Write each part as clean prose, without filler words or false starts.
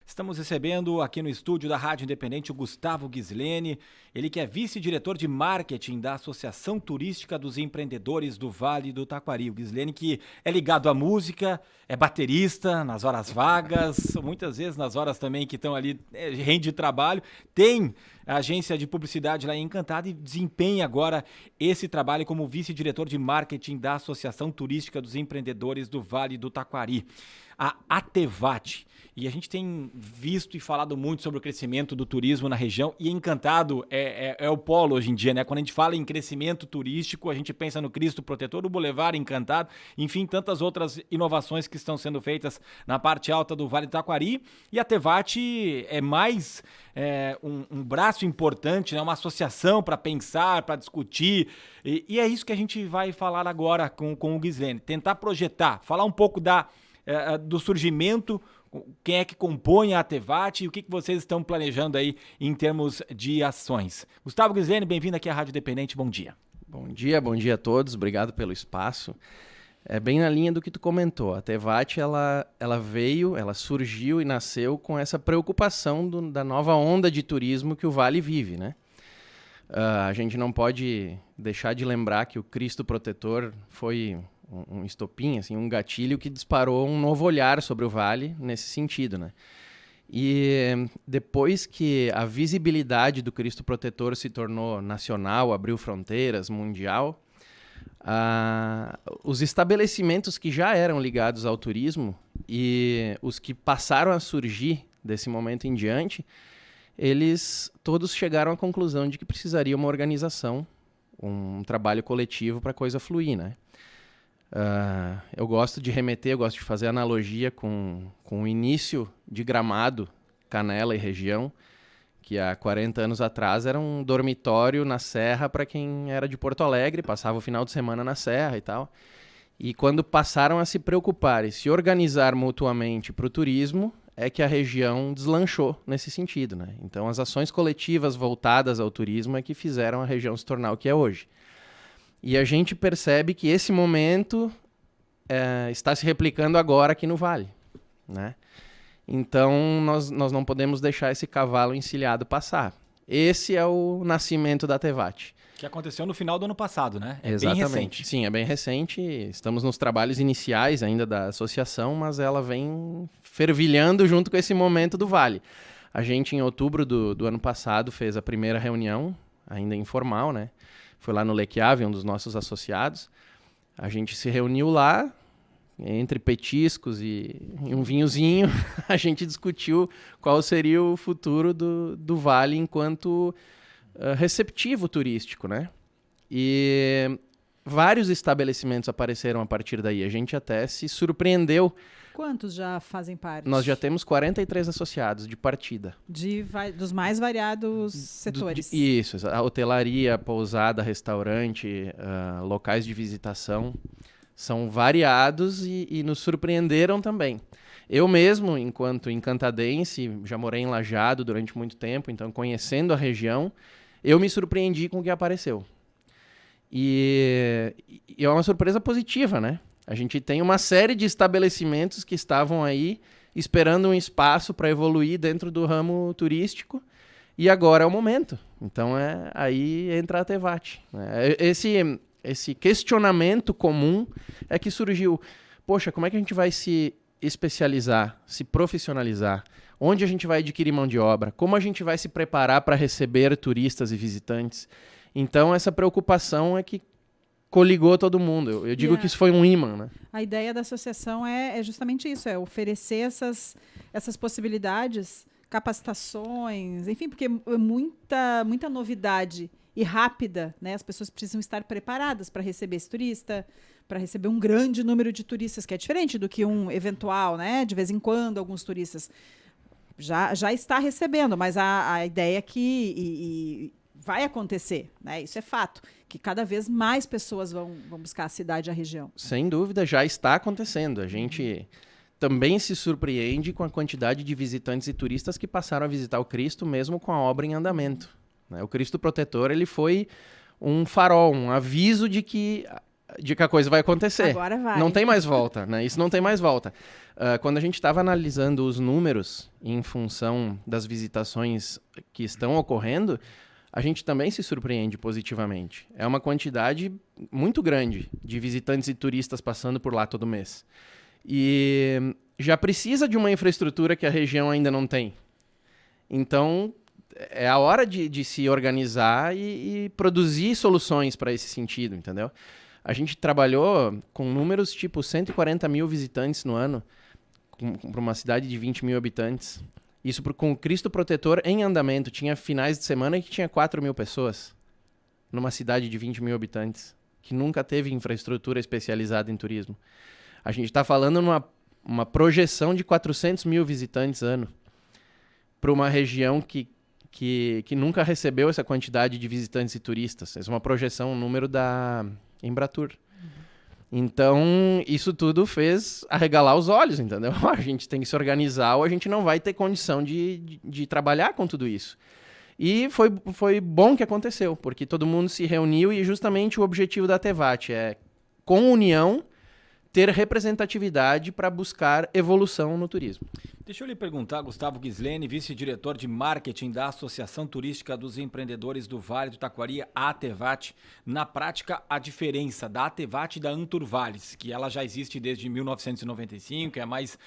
Estamos recebendo aqui no estúdio da Rádio Independente o Gustavo Ghislene, ele que é vice-diretor de marketing da Associação Turística dos Empreendedores do Vale do Taquari. O Ghislene que é ligado à música, é baterista nas horas vagas, muitas vezes nas horas também que estão ali, rende trabalho, tem a agência de publicidade lá em Encantado e desempenha agora esse trabalho como vice-diretor de marketing da Associação Turística dos Empreendedores do Vale do Taquari, a ATEVAT. E a gente tem visto e falado muito sobre o crescimento do turismo na região e Encantado é o polo hoje em dia, né? Quando a gente fala em crescimento turístico, a gente pensa no Cristo Protetor, o Boulevard Encantado, enfim, tantas outras inovações que estão sendo feitas na parte alta do Vale do Taquari. E a ATEVAT é mais um braço importante, né? Uma associação para pensar, para discutir. E é isso que a gente vai falar agora com o Ghislene. Tentar projetar, falar um pouco do surgimento, quem é que compõe a ATEVAT e o que vocês estão planejando aí em termos de ações. Gustavo Ghislene, bem-vindo aqui à Rádio Independente, bom dia. Bom dia a todos, obrigado pelo espaço. É bem na linha do que tu comentou, a ATEVAT ela surgiu e nasceu com essa preocupação da nova onda de turismo que o Vale vive, né? A gente não pode deixar de lembrar que o Cristo Protetor foi um estopim, assim, um gatilho que disparou um novo olhar sobre o Vale nesse sentido, né? E depois que a visibilidade do Cristo Protetor se tornou nacional, abriu fronteiras, mundial, os estabelecimentos que já eram ligados ao turismo e os que passaram a surgir desse momento em diante, eles todos chegaram à conclusão de que precisaria uma organização, um trabalho coletivo para a coisa fluir, né? Eu gosto de fazer analogia com o início de Gramado, Canela e região, que há 40 anos atrás era um dormitório na Serra para quem era de Porto Alegre, passava o final de semana na Serra e tal. E quando passaram a se preocupar e se organizar mutuamente para o turismo, é que a região deslanchou nesse sentido, né? Então as ações coletivas voltadas ao turismo é que fizeram a região se tornar o que é hoje. E a gente percebe que esse momento está se replicando agora aqui no Vale, né? Então, nós não podemos deixar esse cavalo encilhado passar. Esse é o nascimento da ATEVAT. Que aconteceu no final do ano passado, né? Exatamente. Bem recente. Sim, é bem recente. Estamos nos trabalhos iniciais ainda da associação, mas ela vem fervilhando junto com esse momento do Vale. A gente, em outubro do ano passado, fez a primeira reunião, ainda informal, né? Foi lá no Lequiave, um dos nossos associados. A gente se reuniu lá, entre petiscos e um vinhozinho, a gente discutiu qual seria o futuro do Vale enquanto receptivo turístico, né? E vários estabelecimentos apareceram a partir daí. A gente até se surpreendeu. Quantos já fazem parte? Nós já temos 43 associados de partida. Dos mais variados setores. Isso, a hotelaria, pousada, restaurante, locais de visitação, são variados e nos surpreenderam também. Eu mesmo, enquanto encantadense, já morei em Lajeado durante muito tempo, então conhecendo a região, eu me surpreendi com o que apareceu. E é uma surpresa positiva, né? A gente tem uma série de estabelecimentos que estavam aí esperando um espaço para evoluir dentro do ramo turístico e agora é o momento. Então aí entra a ATEVAT, né? Esse questionamento comum é que surgiu. Poxa, como é que a gente vai se especializar, se profissionalizar? Onde a gente vai adquirir mão de obra? Como a gente vai se preparar para receber turistas e visitantes? Então essa preocupação é que coligou todo mundo. Eu digo que isso foi um imã, né? A ideia da associação é justamente isso, é oferecer essas possibilidades, capacitações, enfim, porque é muita novidade e rápida, né? As pessoas precisam estar preparadas para receber esse turista, para receber um grande número de turistas, que é diferente do que um eventual, né? De vez em quando, alguns turistas já está recebendo, mas a ideia é que vai acontecer, né? Isso é fato, que cada vez mais pessoas vão buscar a cidade e a região. Sem dúvida, já está acontecendo. A gente também se surpreende com a quantidade de visitantes e turistas que passaram a visitar o Cristo, mesmo com a obra em andamento, né? O Cristo Protetor ele foi um farol, um aviso de que de que a coisa vai acontecer. Agora vai. Não tem mais volta, né? Isso não tem mais volta. Quando a gente estava analisando os números em função das visitações que estão ocorrendo, a gente também se surpreende positivamente. É uma quantidade muito grande de visitantes e turistas passando por lá todo mês. E já precisa de uma infraestrutura que a região ainda não tem. Então, é a hora de se organizar e produzir soluções para esse sentido, entendeu? A gente trabalhou com números tipo 140 mil visitantes no ano, para uma cidade de 20 mil habitantes. Isso com o Cristo Protetor em andamento. Tinha finais de semana que tinha 4 mil pessoas numa cidade de 20 mil habitantes, que nunca teve infraestrutura especializada em turismo. A gente está falando numa uma projeção de 400 mil visitantes ano para uma região que nunca recebeu essa quantidade de visitantes e turistas. Essa é uma projeção, um número da Embratur. Então, isso tudo fez arregalar os olhos, entendeu? A gente tem que se organizar ou a gente não vai ter condição de trabalhar com tudo isso. E foi bom que aconteceu, porque todo mundo se reuniu e justamente o objetivo da Tevat é, com união, ter representatividade para buscar evolução no turismo. Deixa eu lhe perguntar, Gustavo Ghisleni, vice-diretor de marketing da Associação Turística dos Empreendedores do Vale do Taquari, a Atevat. Na prática, a diferença da Atevat e da Anturvales, que ela já existe desde 1995, é a mais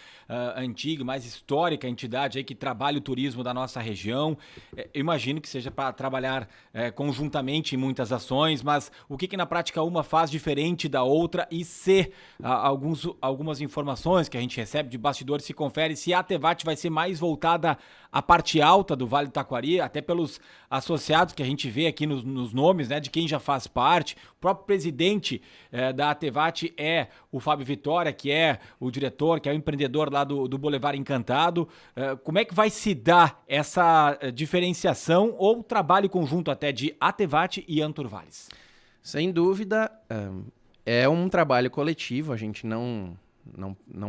antiga, mais histórica entidade aí que trabalha o turismo da nossa região. Eu imagino que seja para trabalhar conjuntamente em muitas ações, mas o que na prática uma faz diferente da outra e se algumas informações que a gente recebe de bastidores se confere se a Tevat vai ser mais voltada à parte alta do Vale do Taquari, até pelos associados que a gente vê aqui nos nomes, né, de quem já faz parte. O próprio presidente da Tevat é o Fábio Vitória, que é o diretor, que é o empreendedor lá do Boulevard Encantado. Como é que vai se dar essa diferenciação ou trabalho conjunto até de Atevat e Anturvales? Sem dúvida, é um trabalho coletivo, a gente não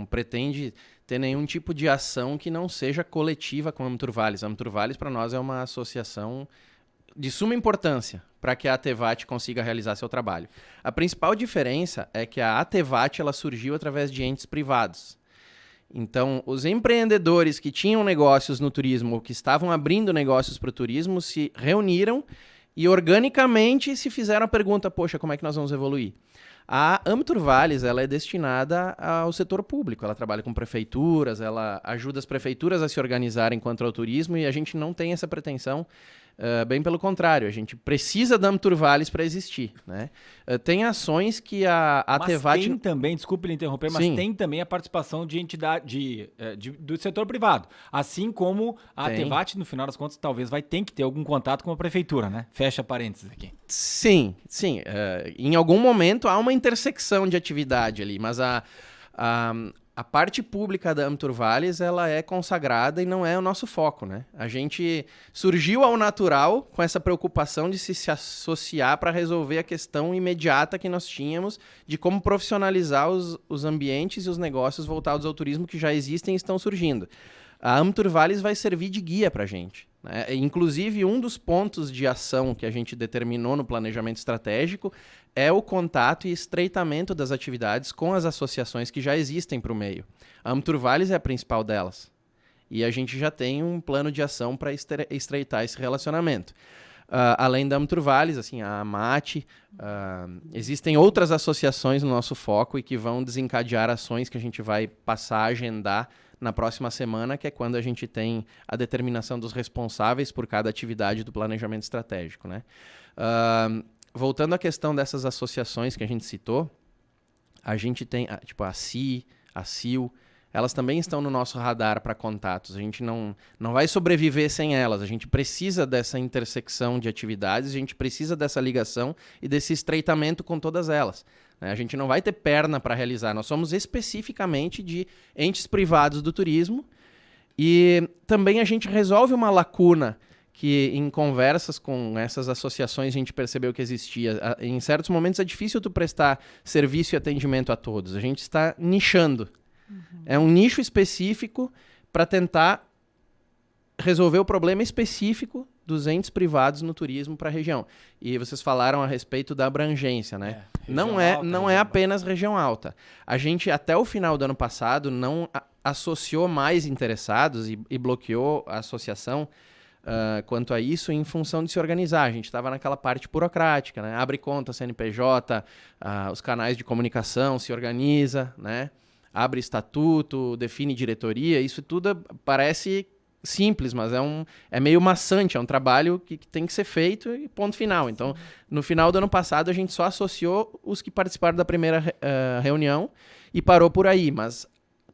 pretende ter nenhum tipo de ação que não seja coletiva com a Anturvales. A Anturvales, para nós, é uma associação de suma importância para que a Atevat consiga realizar seu trabalho. A principal diferença é que a Atevat ela surgiu através de entes privados. Então, os empreendedores que tinham negócios no turismo ou que estavam abrindo negócios para o turismo se reuniram e organicamente se fizeram a pergunta, poxa, como é que nós vamos evoluir? A Anturvales, ela é destinada ao setor público, ela trabalha com prefeituras, ela ajuda as prefeituras a se organizarem quanto ao turismo e a gente não tem essa pretensão, bem pelo contrário, a gente precisa da Anturvales para existir, né? Tem ações que a Tevat... Mas tem também, desculpe lhe interromper, mas Sim. tem também a participação de entidade do setor privado, assim como a Tevat, no final das contas, talvez vai ter que ter algum contato com a prefeitura, né? Fecha parênteses aqui. Sim. Em algum momento há uma intersecção de atividade ali, mas a parte pública da Anturvales, ela é consagrada e não é o nosso foco, né? A gente surgiu ao natural com essa preocupação de se associar para resolver a questão imediata que nós tínhamos de como profissionalizar os ambientes e os negócios voltados ao turismo que já existem e estão surgindo. A Anturvales vai servir de guia para a gente, né? Inclusive, um dos pontos de ação que a gente determinou no planejamento estratégico é o contato e estreitamento das atividades com as associações que já existem para o meio. A Anturvales é a principal delas. E a gente já tem um plano de ação para estreitar esse relacionamento. Além da Anturvales, assim, a AMAT, existem outras associações no nosso foco e que vão desencadear ações que a gente vai passar a agendar na próxima semana, que é quando a gente tem a determinação dos responsáveis por cada atividade do planejamento estratégico, né? Voltando à questão dessas associações que a gente citou, a gente tem tipo a CI, a CIL, elas também estão no nosso radar para contatos. A gente não vai sobreviver sem elas. A gente precisa dessa intersecção de atividades, a gente precisa dessa ligação e desse estreitamento com todas elas, né? A gente não vai ter perna para realizar. Nós somos especificamente de entes privados do turismo e também a gente resolve uma lacuna que em conversas com essas associações a gente percebeu que existia. Em certos momentos é difícil tu prestar serviço e atendimento a todos. A gente está nichando. É um nicho específico para tentar resolver o problema específico 200 privados no turismo para a região. E vocês falaram a respeito da abrangência, né? Não é apenas região alta. A gente, até o final do ano passado, não associou mais interessados e bloqueou a associação quanto a isso em função de se organizar. A gente estava naquela parte burocrática, né? Abre conta, CNPJ, os canais de comunicação, se organiza, né? Abre estatuto, define diretoria, isso tudo parece simples, mas é meio maçante, é um trabalho que tem que ser feito e ponto final. Então, no final do ano passado, a gente só associou os que participaram da primeira reunião e parou por aí, mas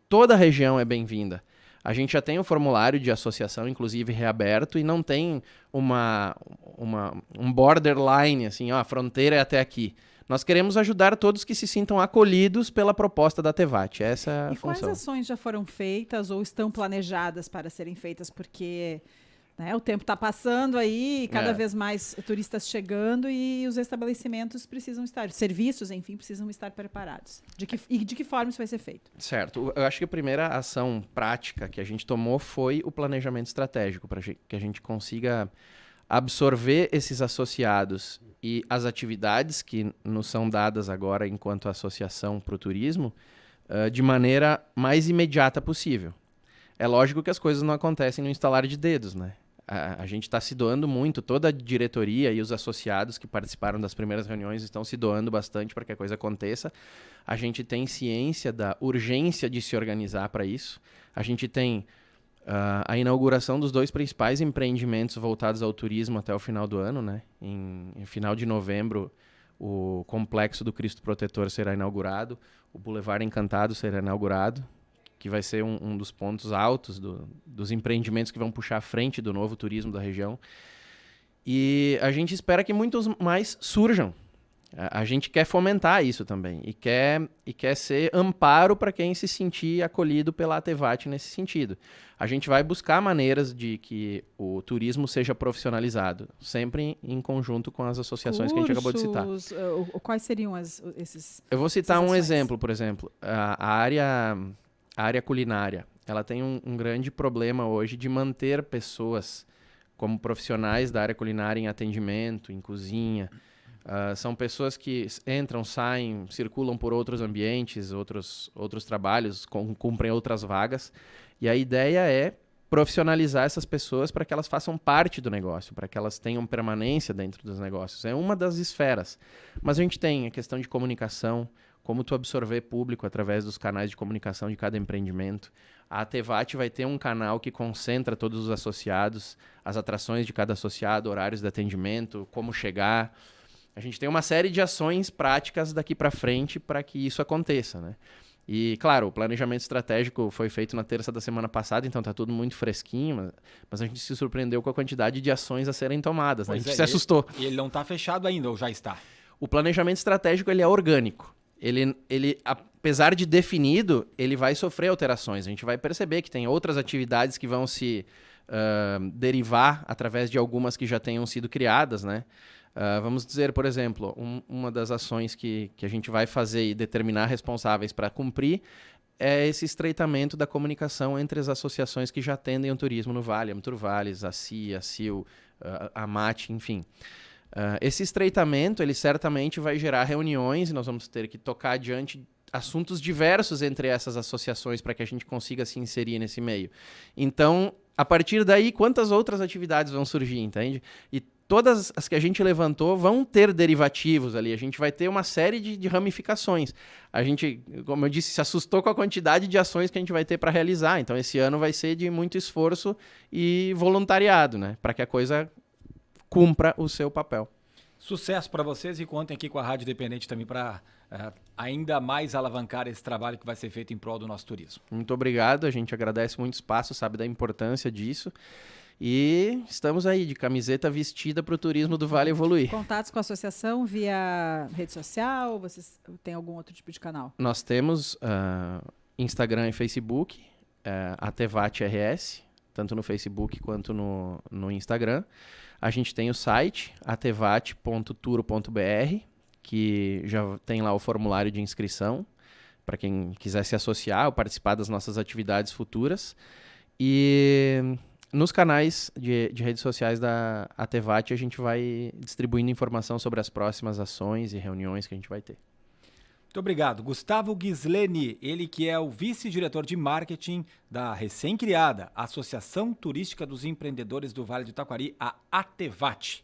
toda a região é bem-vinda. A gente já tem um formulário de associação, inclusive, reaberto, e não tem um borderline, assim, a fronteira é até aqui. Nós queremos ajudar todos que se sintam acolhidos pela proposta da Tevat. Essa é a função. E quais ações já foram feitas ou estão planejadas para serem feitas? Porque o tempo está passando aí, cada vez mais turistas chegando e os estabelecimentos precisam estar, os serviços, enfim, precisam estar preparados. De que forma isso vai ser feito? Certo. Eu acho que a primeira ação prática que a gente tomou foi o planejamento estratégico, para que a gente consiga absorver esses associados e as atividades que nos são dadas agora enquanto associação para o turismo de maneira mais imediata possível. É lógico que as coisas não acontecem no instalar de dedos, né? A gente está se doando muito, toda a diretoria e os associados que participaram das primeiras reuniões estão se doando bastante para que a coisa aconteça. A gente tem ciência da urgência de se organizar para isso. A gente tem a inauguração dos 2 principais empreendimentos voltados ao turismo até o final do ano, né? Em final de novembro, o Complexo do Cristo Protetor será inaugurado, o Boulevard Encantado será inaugurado, que vai ser um dos pontos altos dos empreendimentos que vão puxar à frente do novo turismo da região. E a gente espera que muitos mais surjam. A gente quer fomentar isso também e quer ser amparo para quem se sentir acolhido pela Atevat nesse sentido. A gente vai buscar maneiras de que o turismo seja profissionalizado, sempre em conjunto com as associações que a gente acabou de citar. Quais seriam esses? Eu vou citar um exemplo, por exemplo. A área culinária, ela tem um grande problema hoje de manter pessoas como profissionais da área culinária em atendimento, em cozinha. São pessoas que entram, saem, circulam por outros ambientes, outros trabalhos, cumprem outras vagas. E a ideia é profissionalizar essas pessoas para que elas façam parte do negócio, para que elas tenham permanência dentro dos negócios. É uma das esferas. Mas a gente tem a questão de comunicação, como tu absorver público através dos canais de comunicação de cada empreendimento. A Tevat vai ter um canal que concentra todos os associados, as atrações de cada associado, horários de atendimento, como chegar. A gente tem uma série de ações práticas daqui para frente para que isso aconteça, né? E, claro, o planejamento estratégico foi feito na terça da semana passada, então está tudo muito fresquinho, mas a gente se surpreendeu com a quantidade de ações a serem tomadas, né? A gente se assustou. E ele não está fechado ainda, ou já está? O planejamento estratégico ele é orgânico. Ele, apesar de definido, ele vai sofrer alterações. A gente vai perceber que tem outras atividades que vão se derivar através de algumas que já tenham sido criadas, né? Vamos dizer, por exemplo, uma das ações que a gente vai fazer e determinar responsáveis para cumprir é esse estreitamento da comunicação entre as associações que já atendem o turismo no Vale, a Muturvales, a CIA, a CIL, a MAT, enfim. Esse estreitamento, ele certamente vai gerar reuniões e nós vamos ter que tocar adiante assuntos diversos entre essas associações para que a gente consiga se inserir nesse meio. Então, a partir daí, quantas outras atividades vão surgir, entende? E todas as que a gente levantou vão ter derivativos ali. A gente vai ter uma série de ramificações. A gente, como eu disse, se assustou com a quantidade de ações que a gente vai ter para realizar. Então, esse ano vai ser de muito esforço e voluntariado, né? Para que a coisa cumpra o seu papel. Sucesso para vocês e contem aqui com a Rádio Independente também para ainda mais alavancar esse trabalho que vai ser feito em prol do nosso turismo. Muito obrigado. A gente agradece muito o espaço, sabe da importância disso. E estamos aí, de camiseta vestida para o turismo do Vale evoluir. Contatos com a associação via rede social? Vocês têm algum outro tipo de canal? Nós temos Instagram e Facebook, Atevat RS, tanto no Facebook quanto no Instagram. A gente tem o site, atevat.turo.br, que já tem lá o formulário de inscrição, para quem quiser se associar ou participar das nossas atividades futuras. E nos canais de redes sociais da ATVAT a gente vai distribuindo informação sobre as próximas ações e reuniões que a gente vai ter. Muito obrigado. Gustavo Ghisleni, ele que é o vice-diretor de marketing da recém-criada Associação Turística dos Empreendedores do Vale do Taquari, a ATVAT.